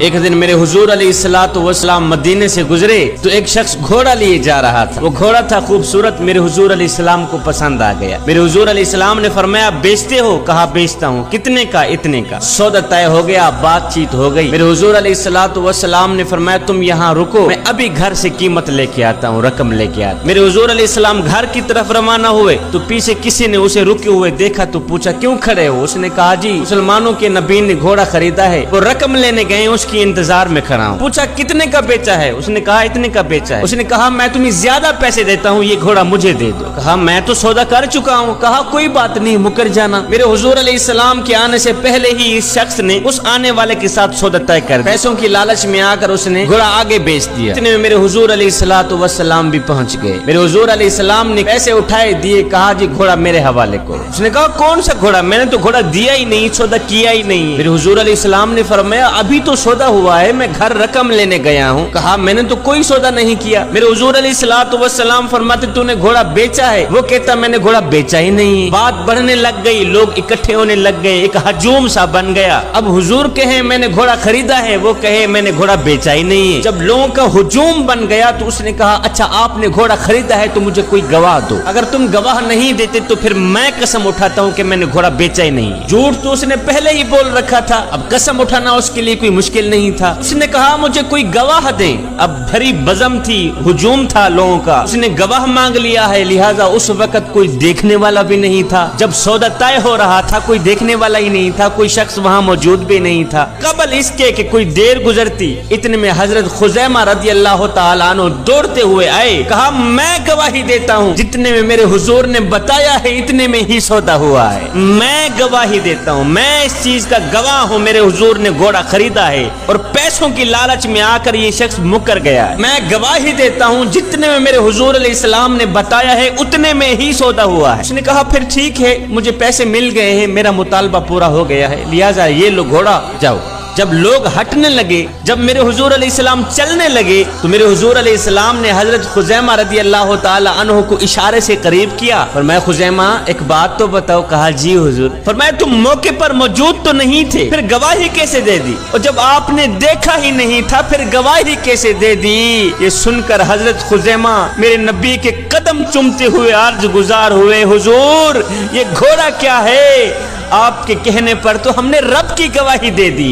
ایک دن میرے حضور علیہ الصلوۃ والسلام مدینے سے گزرے تو ایک شخص گھوڑا لیے جا رہا تھا۔ وہ گھوڑا تھا خوبصورت، میرے حضور علیہ السلام کو پسند آ گیا۔ میرے حضور علیہ السلام نے فرمایا بیچتے ہو؟ کہا بیچتا ہوں۔ کتنے کا؟ اتنے کا۔ سودا طے ہو گیا، بات چیت ہو گئی۔ میرے حضور علیہ الصلوۃ والسلام نے فرمایا تم یہاں رکو، میں ابھی گھر سے قیمت لے کے آتا ہوں، رقم لے کے آتا ہوں۔ میرے حضور علیہ السلام گھر کی طرف روانہ ہوئے تو پیچھے کسی نے اسے رکے ہوئے دیکھا تو پوچھا کیوں کھڑے ہو؟ اس نے کہا جی مسلمانوں کے نبی نے گھوڑا خریدا ہے، وہ رقم لینے گئے، اس کی انتظار میں کھڑا ہوں۔ پوچھا کتنے کا بیچا ہے؟ اس نے کہا اتنے کا بیچا ہے۔ اس نے کہا میں تمہیں زیادہ پیسے دیتا ہوں، یہ گھوڑا مجھے دے دو۔ کہا میں تو سودا کر چکا ہوں۔ کہا کوئی بات نہیں، مکر جانا۔ میرے حضور علیہ السلام کے آنے سے پہلے ہی اس شخص نے اس آنے والے کے ساتھ سودا طے کر دیا۔ پیسوں کی لالچ میں آ کر اس نے گھوڑا آگے بیچ دیا۔ اتنے میں میرے حضور علیہ الصلوۃ والسلام بھی پہنچ گئے۔ میرے حضور علیہ السلام نے پیسے اٹھائے دیے، کہا جی گھوڑا میرے حوالے کرو۔ اس نے کہا کون سا گھوڑا؟ میں نے تو گھوڑا دیا ہی نہیں، سودا کیا ہی نہیں۔ میرے حضور علیہ السلام نے فرمایا ابھی تو سودا ہوا ہے، میں گھر رقم لینے گیا ہوں۔ کہا میں نے تو کوئی سودا نہیں کیا۔ میرے حضور علیہ الصلوۃ والسلام فرماتے تو نے گھوڑا بیچا ہے؟ وہ کہتا میں نے گھوڑا بیچا ہی نہیں۔ بات بڑھنے لگ گئی، لوگ اکٹھے ہونے لگ گئے، ایک ہجوم سا بن گیا۔ اب حضور کہے میں نے گھوڑا خریدا ہے، وہ کہے میں نے گھوڑا بیچا ہی نہیں۔ جب لوگوں کا ہجوم بن گیا تو اس نے کہا اچھا آپ نے گھوڑا خریدا ہے تو مجھے کوئی گواہ دو، اگر تم گواہ نہیں دیتے تو پھر میں قسم اٹھاتا ہوں کہ میں نے گھوڑا بیچا ہی نہیں۔ جھوٹ تو اس نے پہلے ہی بول رکھا تھا، اب قسم اٹھانا اس کے لیے کوئی مشکل نہیں تھا۔ اس نے کہا مجھے کوئی گواہ دے۔ اب بھری بزم تھی، ہجوم تھا لوگوں کا، اس نے گواہ مانگ لیا ہے، لہذا اس وقت کوئی دیکھنے والا بھی نہیں تھا۔ جب سودا طے ہو رہا تھا کوئی دیکھنے والا ہی نہیں تھا، کوئی شخص وہاں موجود بھی نہیں تھا۔ قبل اس کے کہ کوئی دیر گزرتی اتنے میں حضرت خزیمہ رضی اللہ تعالیٰ عنہ دوڑتے ہوئے آئے، کہا میں گواہی دیتا ہوں جتنے میں میرے حضور نے بتایا ہے اتنے میں ہی سودا ہوا ہے، میں گواہی دیتا ہوں، میں اس چیز کا گواہ ہوں، میرے حضور نے گھوڑا خریدا ہے اور پیسوں کی لالچ میں آ کر یہ شخص مکر گیا ہے۔ میں گواہی دیتا ہوں جتنے میں میرے حضور علیہ السلام نے بتایا ہے اتنے میں ہی سودا ہوا ہے۔ اس نے کہا پھر ٹھیک ہے، مجھے پیسے مل گئے ہیں، میرا مطالبہ پورا ہو گیا ہے، لہذا یہ لو گھوڑا جاؤ۔ جب لوگ ہٹنے لگے، جب میرے حضور علیہ السلام چلنے لگے تو میرے حضور علیہ السلام نے حضرت خزیمہ رضی اللہ تعالی عنہ کو اشارے سے قریب کیا، فرمایا خزیمہ ایک بات تو بتاؤ۔ کہا جی حضور۔ فرمایا تم موقع پر موجود تو نہیں تھے، پھر گواہی کیسے دے دی؟ اور جب آپ نے دیکھا ہی نہیں تھا پھر گواہی کیسے دے دی؟ یہ سن کر حضرت خزیمہ میرے نبی کے قدم چومتے ہوئے عرض گزار ہوئے حضور یہ گھوڑا کیا ہے؟ آپ کے کہنے پر تو ہم نے رب کی گواہی دے دی۔